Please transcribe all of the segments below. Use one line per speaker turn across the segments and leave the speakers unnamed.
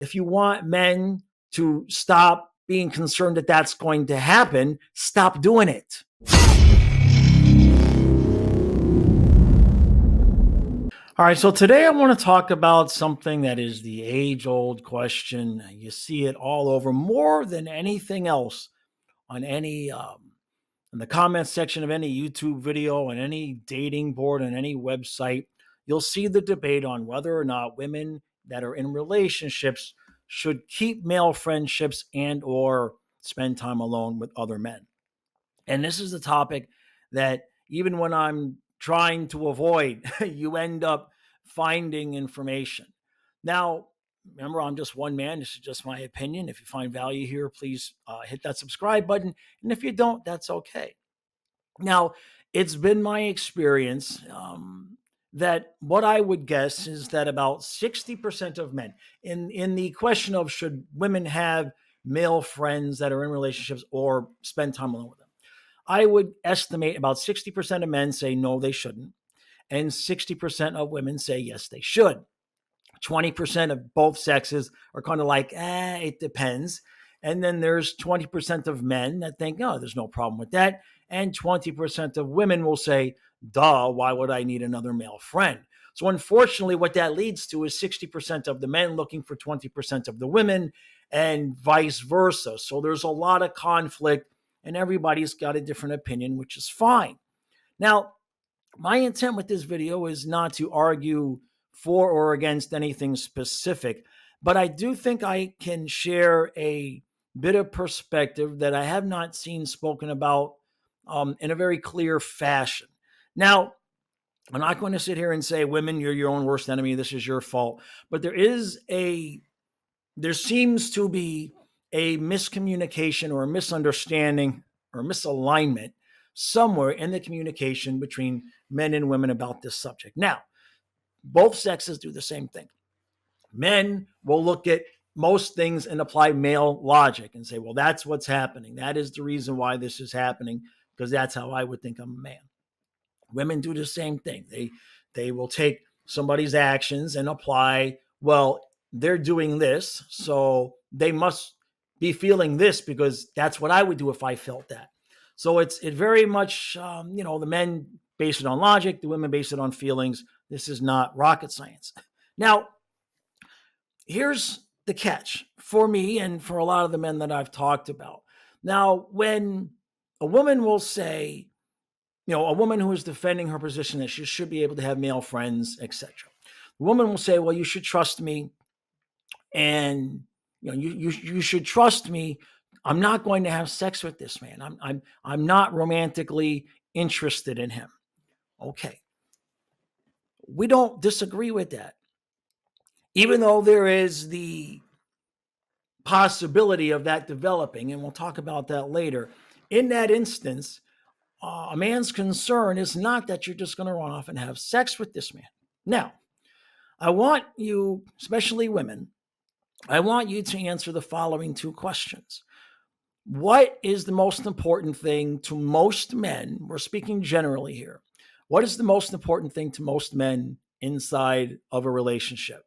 If you want men to stop being concerned that that's going to happen, stop doing it. All right, so today I want to talk about something that is the age old question. You see it all over more than anything else on any in the comments section of any YouTube video, on any dating board, on any website. You'll see the debate on whether or not women that are in relationships should keep male friendships and or spend time alone with other men. And this is a topic that even when I'm trying to avoid, you end up finding information. Now, remember, I'm just one man. This is just my opinion. If you find value here, please hit that subscribe button. And if you don't, that's okay. Now, it's been my experience that what I would guess is that about 60% of men, in the question of should women have male friends that are in relationships or spend time alone with them, I would estimate about 60% of men say no, they shouldn't. And 60% of women say yes, they should. 20% of both sexes are kind of like, it depends. And then there's 20% of men that think, no, there's no problem with that. And 20% of women will say, duh, why would I need another male friend? So unfortunately, what that leads to is 60% of the men looking for 20% of the women and vice versa. So there's a lot of conflict and everybody's got a different opinion, which is fine. Now, my intent with this video is not to argue for or against anything specific, but I do think I can share a bit of perspective that I have not seen spoken about in a very clear fashion. Now, I'm not going to sit here and say, women, you're your own worst enemy. This is your fault. But there seems to be a miscommunication or a misunderstanding or misalignment somewhere in the communication between men and women about this subject. Now, both sexes do the same thing. Men will look at most things and apply male logic and say, well, that's what's happening. That is the reason why this is happening, because that's how I would think I'm a man. Women do the same thing. They will take somebody's actions and apply, well, they're doing this, so they must be feeling this because that's what I would do if I felt that. So it very much, the men base it on logic, the women base it on feelings. This is not rocket science. Now, here's the catch for me and for a lot of the men that I've talked about. Now, when a woman will say, a woman who is defending her position that she should be able to have male friends, etc. The woman will say, well, you should trust me. And you should trust me. I'm not going to have sex with this man. I'm not romantically interested in him. Okay. We don't disagree with that. Even though there is the possibility of that developing, and we'll talk about that later. In that instance, a man's concern is not that you're just going to run off and have sex with this man. Now, I want you, especially women, I want you to answer the following two questions. What is the most important thing to most men? We're speaking generally here. What is the most important thing to most men inside of a relationship?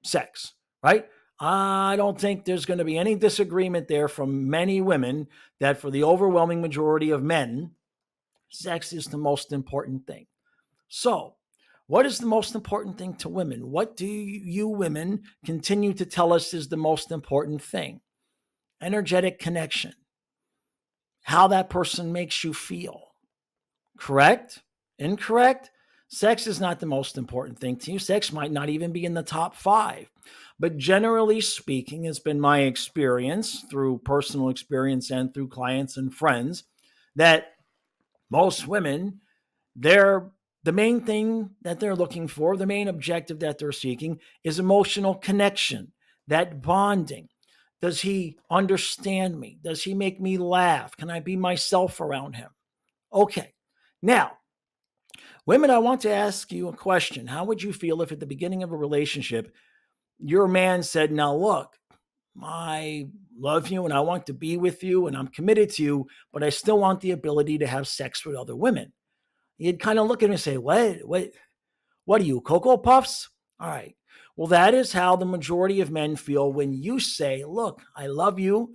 Sex, right? I don't think there's going to be any disagreement there from many women that for the overwhelming majority of men, sex is the most important thing. So, what is the most important thing to women? What do you women continue to tell us is the most important thing? Energetic connection. How that person makes you feel. Correct? Incorrect? Sex is not the most important thing to you. Sex might not even be in the top 5. But generally speaking, it's been my experience through personal experience and through clients and friends that most women, the main thing that they're looking for, the main objective that they're seeking is emotional connection, that bonding. Does he understand me? Does he make me laugh? Can I be myself around him? Okay. Now, women, I want to ask you a question. How would you feel if at the beginning of a relationship, your man said, now look, I love you and I want to be with you and I'm committed to you, but I still want the ability to have sex with other women? You'd kind of look at him and say, what are you, Cocoa Puffs? All right. Well, that is how the majority of men feel when you say, look, I love you,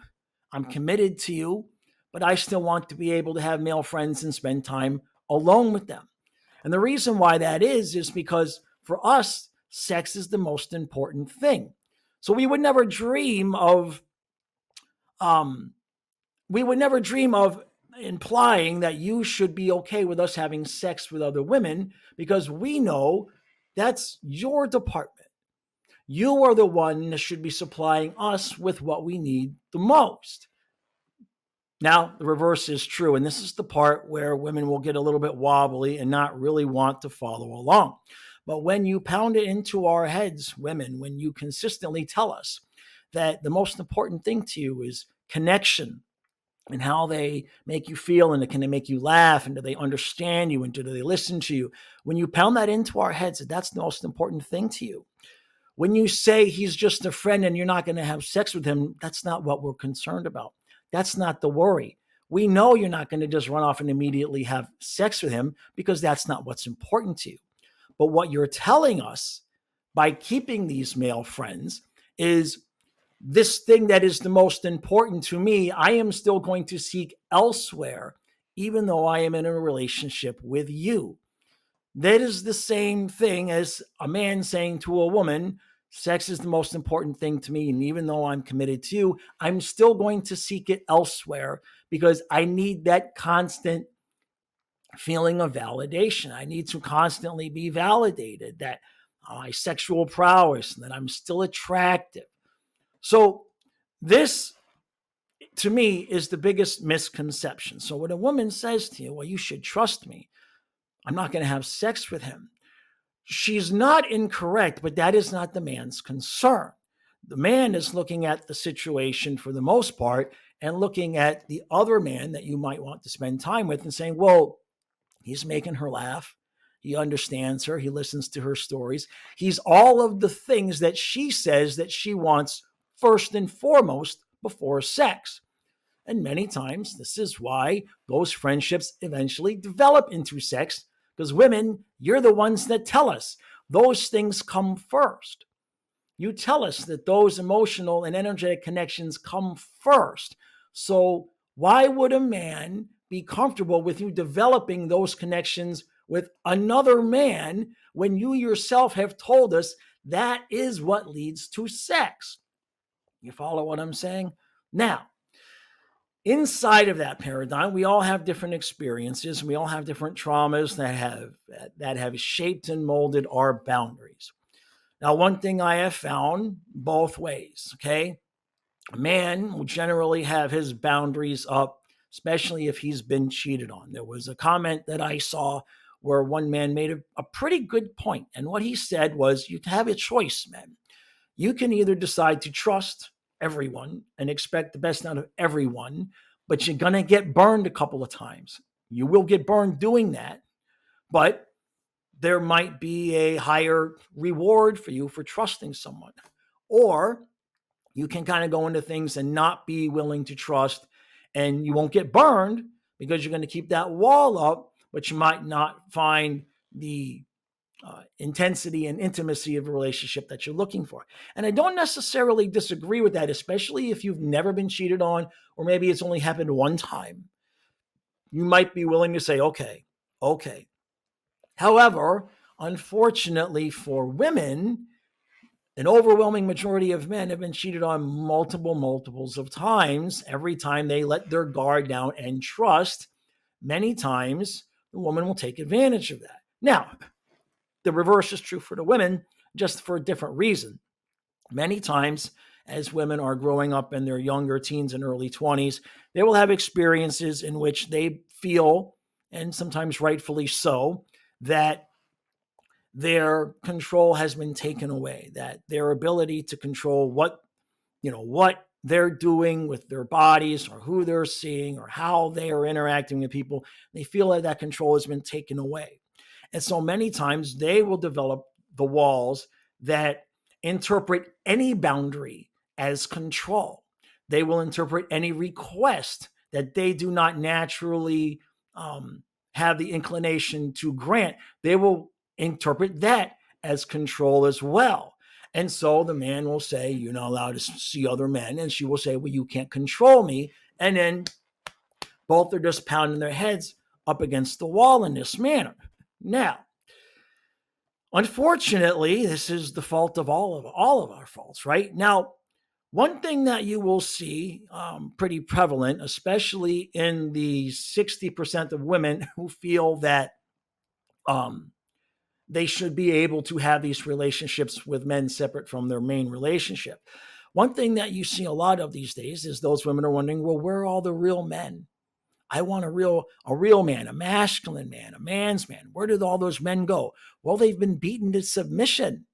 I'm committed to you, but I still want to be able to have male friends and spend time alone with them. And the reason why that is because for us, sex is the most important thing. So um, we would never dream of implying that you should be okay with us having sex with other women because we know that's your department. You are the one that should be supplying us with what we need the most. Now, the reverse is true. And this is the part where women will get a little bit wobbly and not really want to follow along. But when you pound it into our heads, women, when you consistently tell us that the most important thing to you is connection and how they make you feel, and can they make you laugh, and do they understand you, and do they listen to you? When you pound that into our heads, that that's the most important thing to you. When you say he's just a friend and you're not going to have sex with him, that's not what we're concerned about. That's not the worry. We know you're not going to just run off and immediately have sex with him because that's not what's important to you. But what you're telling us by keeping these male friends is this thing that is the most important to me, I am still going to seek elsewhere, even though I am in a relationship with you. That is the same thing as a man saying to a woman, sex is the most important thing to me. And even though I'm committed to you, I'm still going to seek it elsewhere because I need that constant feeling of validation. I need to constantly be validated that my sexual prowess and that I'm still attractive. So, this to me is the biggest misconception. So, when a woman says to you, well, you should trust me, I'm not going to have sex with him, she's not incorrect, but that is not the man's concern. The man is looking at the situation for the most part and looking at the other man that you might want to spend time with and saying, well, he's making her laugh. He understands her. He listens to her stories. He's all of the things that she says that she wants first and foremost before sex. And many times, this is why those friendships eventually develop into sex, because women, you're the ones that tell us those things come first. You tell us that those emotional and energetic connections come first. So, why would a man be comfortable with you developing those connections with another man when you yourself have told us that is what leads to sex? You follow what I'm saying? Now, inside of that paradigm, we all have different experiences. We all have different traumas that have shaped and molded our boundaries. Now, one thing I have found both ways, okay? A man will generally have his boundaries up, especially if he's been cheated on. There was a comment that I saw where one man made a pretty good point. And what he said was, you have a choice, man. You can either decide to trust everyone and expect the best out of everyone, but you're going to get burned a couple of times. You will get burned doing that, but there might be a higher reward for you for trusting someone. Or you can kind of go into things and not be willing to trust, and you won't get burned because you're going to keep that wall up, but you might not find the intensity and intimacy of a relationship that you're looking for. And I don't necessarily disagree with that, especially if you've never been cheated on, or maybe it's only happened one time. You might be willing to say, okay. However, unfortunately for women, an overwhelming majority of men have been cheated on multiples of times. Every time they let their guard down and trust, many times the woman will take advantage of that. Now, the reverse is true for the women, just for a different reason. Many times, as women are growing up in their younger teens and early 20s, they will have experiences in which they feel, and sometimes rightfully so, that their control has been taken away, that their ability to control what they're doing with their bodies or who they're seeing or how they are interacting with people, they feel that control has been taken away. And so many times they will develop the walls that interpret any boundary as control. They will interpret any request that they do not naturally have the inclination to grant. They will interpret that as control as well. And so the man will say, "You're not allowed to see other men." And she will say, "Well, you can't control me." And then both are just pounding their heads up against the wall in this manner. Now, unfortunately, this is the fault of all of our faults, right? Now, one thing that you will see pretty prevalent, especially in the 60% of women who feel that um, they should be able to have these relationships with men separate from their main relationship. One thing that you see a lot of these days is those women are wondering, well, where are all the real men? I want a real man, a masculine man, a man's man. Where did all those men go? Well, they've been beaten to submission.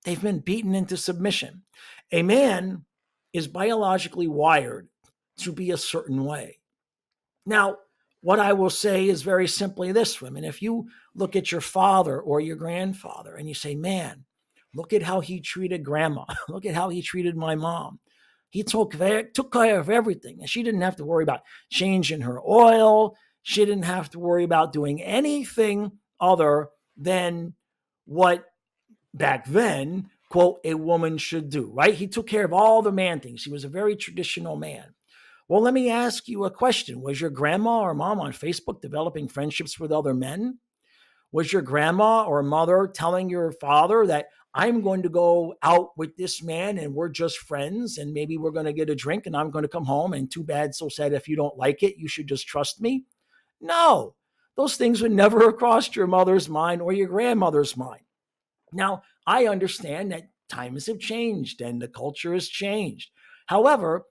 They've been beaten into submission. A man is biologically wired to be a certain way. Now, what I will say is very simply this, women. If you look at your father or your grandfather and you say, man, look at how he treated grandma. Look at how he treated my mom. He took care of everything. And she didn't have to worry about changing her oil. She didn't have to worry about doing anything other than what back then, quote, a woman should do, right? He took care of all the man things. He was a very traditional man. Well, let me ask you a question. Was your grandma or mom on Facebook developing friendships with other men? Was your grandma or mother telling your father that I'm going to go out with this man and we're just friends and maybe we're going to get a drink and I'm going to come home and too bad, so sad, if you don't like it, you should just trust me? No, those things would never have crossed your mother's mind or your grandmother's mind. Now, I understand that times have changed and the culture has changed. However,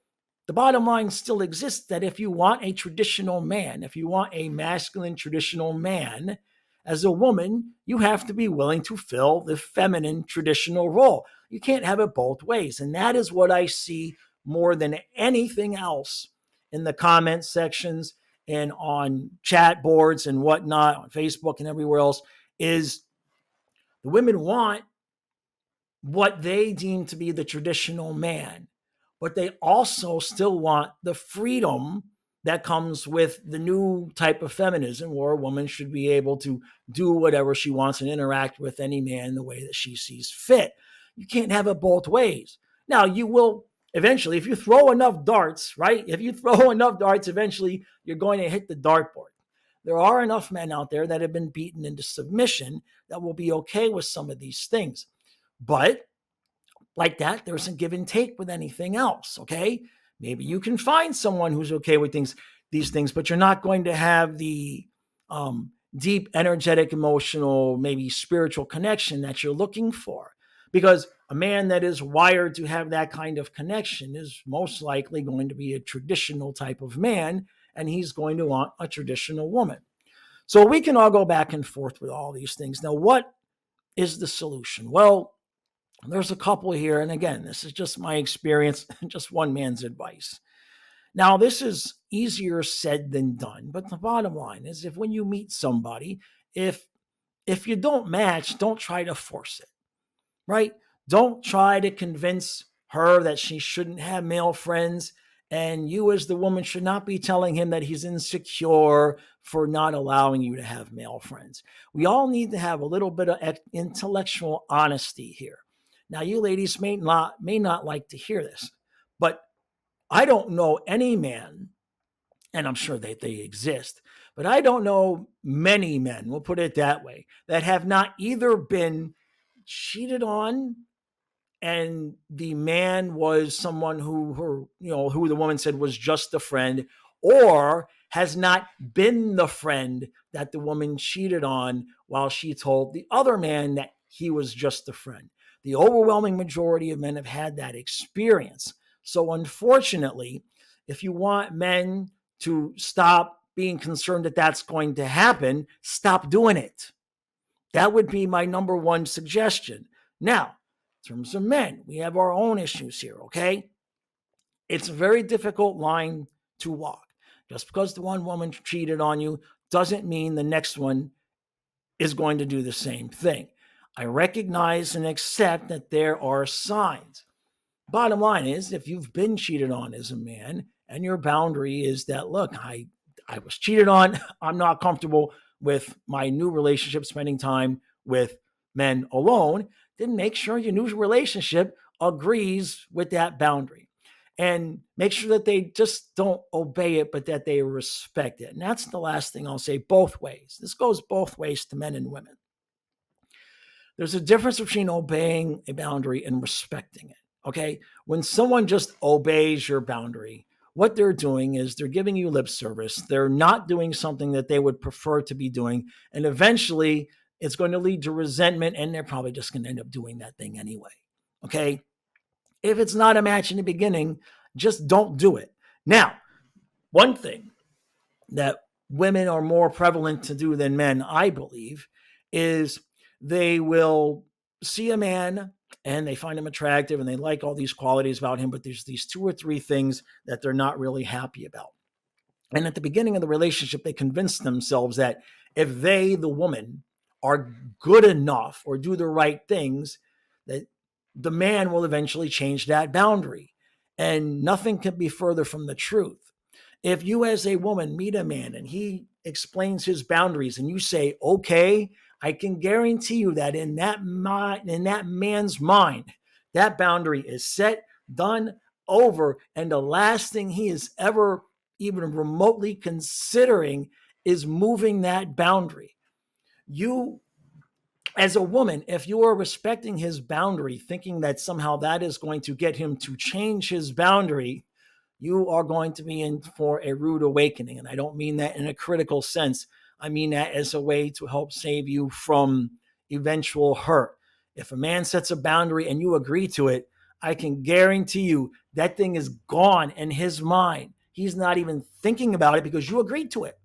the bottom line still exists that if you want a traditional man, if you want a masculine traditional man, as a woman, you have to be willing to fill the feminine traditional role. You can't have it both ways. And that is what I see more than anything else in the comment sections and on chat boards and whatnot, on Facebook and everywhere else, is the women want what they deem to be the traditional man, but they also still want the freedom that comes with the new type of feminism where a woman should be able to do whatever she wants and interact with any man the way that she sees fit. You can't have it both ways. Now, you will eventually, if you throw enough darts, right? If you throw enough darts, eventually you're going to hit the dartboard. There are enough men out there that have been beaten into submission that will be okay with some of these things. But like that, there's a give and take with anything else. Okay. Maybe you can find someone who's okay with these things, but you're not going to have the deep, energetic, emotional, maybe spiritual connection that you're looking for. Because a man that is wired to have that kind of connection is most likely going to be a traditional type of man, and he's going to want a traditional woman. So we can all go back and forth with all these things. Now, what is the solution? Well, there's a couple here. And again, this is just my experience, just one man's advice. Now, this is easier said than done, but the bottom line is if when you meet somebody, if if you don't match, don't try to force it, right? Don't try to convince her that she shouldn't have male friends. And you, as the woman, should not be telling him that he's insecure for not allowing you to have male friends. We all need to have a little bit of intellectual honesty here. Now, you ladies may not like to hear this, but I don't know any man, and I'm sure that they exist, but I don't know many men, we'll put it that way, that have not either been cheated on and the man was someone who the woman said was just a friend, or has not been the friend that the woman cheated on while she told the other man that he was just a friend. The overwhelming majority of men have had that experience. So unfortunately, if you want men to stop being concerned that that's going to happen, stop doing it. That would be my number one suggestion. Now, in terms of men, we have our own issues here, okay? It's a very difficult line to walk. Just because the one woman cheated on you doesn't mean the next one is going to do the same thing. I recognize and accept that there are signs. Bottom line is, if you've been cheated on as a man and your boundary is that, look, I was cheated on, I'm not comfortable with my new relationship spending time with men alone, then make sure your new relationship agrees with that boundary. And make sure that they just don't obey it, but that they respect it. And that's the last thing I'll say, both ways. This goes both ways to men and women. There's a difference between obeying a boundary and respecting it. Okay. When someone just obeys your boundary, what they're doing is they're giving you lip service. They're not doing something that they would prefer to be doing. And eventually it's going to lead to resentment, and they're probably just going to end up doing that thing anyway. Okay. If it's not a match in the beginning, just don't do it. Now, one thing that women are more prevalent to do than men, I believe, is they will see a man and they find him attractive and they like all these qualities about him, but there's these two or three things that they're not really happy about. And at the beginning of the relationship, they convince themselves that if they, the woman, are good enough or do the right things, that the man will eventually change that boundary. And nothing can be further from the truth. If you, as a woman, meet a man and he explains his boundaries and you say, okay, I can guarantee you that in that man's mind, that boundary is set, done, over. And the last thing he is ever even remotely considering is moving that boundary. You, as a woman, if you are respecting his boundary, thinking that somehow that is going to get him to change his boundary, you are going to be in for a rude awakening. And I don't mean that in a critical sense. I mean that as a way to help save you from eventual hurt. If a man sets a boundary and you agree to it, I can guarantee you that thing is gone in his mind. He's not even thinking about it because you agreed to it.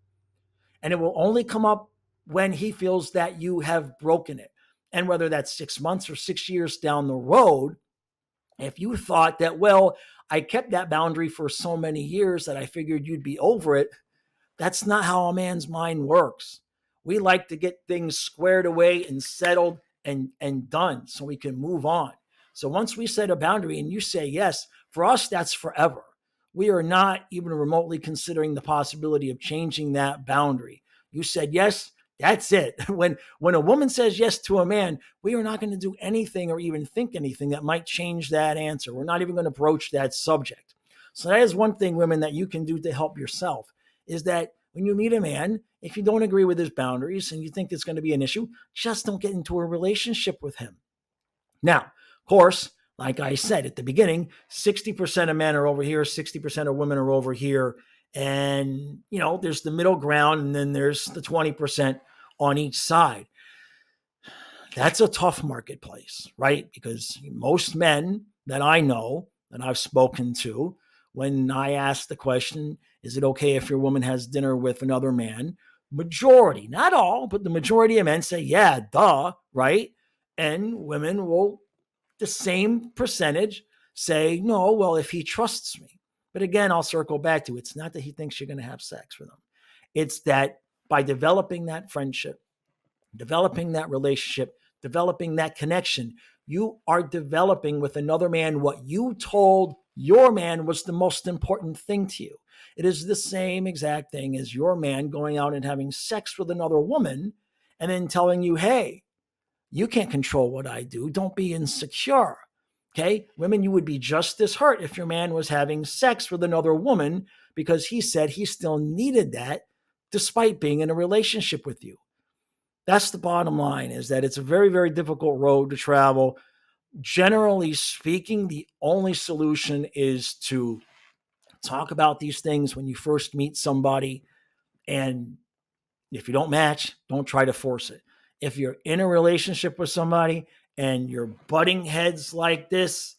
And it will only come up when he feels that you have broken it. And whether that's 6 months or 6 years down the road, if you thought that, well, I kept that boundary for so many years that I figured you'd be over it, that's not how a man's mind works. We like to get things squared away and settled and done so we can move on. So once we set a boundary and you say yes, for us, that's forever. We are not even remotely considering the possibility of changing that boundary. You said yes, that's it. When a woman says yes to a man, we are not going to do anything or even think anything that might change that answer. We're not even going to broach that subject. So that is one thing, women, that you can do to help yourself, is that when you meet a man, if you don't agree with his boundaries and you think it's going to be an issue, just don't get into a relationship with him. Now, of course, like I said at the beginning, 60% of men are over here, 60% of women are over here. And, there's the middle ground, and then there's the 20% on each side. That's a tough marketplace, right? Because most men that I know, that I've spoken to, when I ask the question, is it okay if your woman has dinner with another man? Majority, not all, but the majority of men say, yeah, duh, right? And women will, the same percentage, say, no, well, if he trusts me. But again, I'll circle back to, it's not that he thinks you're going to have sex with him. It's that by developing that friendship, developing that relationship, developing that connection, you are developing with another man what you told your man was the most important thing to you. It is the same exact thing as your man going out and having sex with another woman and then telling you, hey, you can't control what I do. Don't be insecure. Okay. Women, you would be just as hurt if your man was having sex with another woman because he said he still needed that despite being in a relationship with you. That's the bottom line, is that it's a very, very difficult road to travel. Generally speaking, the only solution is to talk about these things when you first meet somebody. And if you don't match, don't try to force it. If you're in a relationship with somebody and you're butting heads like this,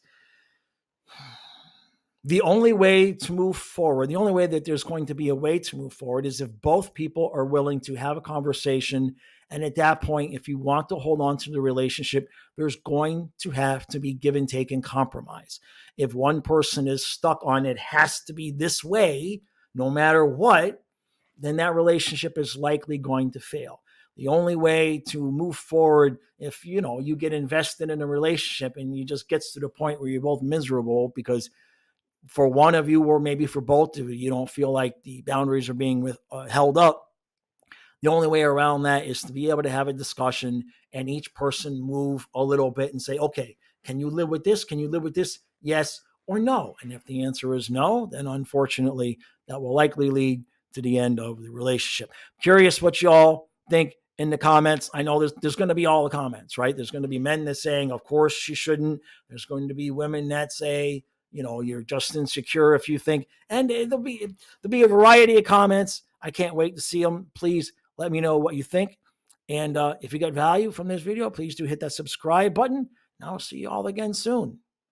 the only way to move forward, the only way that there's going to be a way to move forward, is if both people are willing to have a conversation. And at that point, if you want to hold on to the relationship, there's going to have to be give and take and compromise. If one person is stuck on it has to be this way, no matter what, then that relationship is likely going to fail. The only way to move forward, if you get invested in a relationship and you just gets to the point where you're both miserable because for one of you, or maybe for both of you, you don't feel like the boundaries are being held up, The only way around that is to be able to have a discussion and each person move a little bit and say, okay, can you live with this? Can you live with this? Yes or no. And if the answer is no, then unfortunately, that will likely lead to the end of the relationship. Curious what y'all think in the comments. I know there's going to be all the comments, right? There's going to be men that saying, of course she shouldn't. There's going to be women that say, you're just insecure if you think, and there'll be a variety of comments. I can't wait to see them. Please let me know what you think. And if you got value from this video, please do hit that subscribe button. And I'll see you all again soon.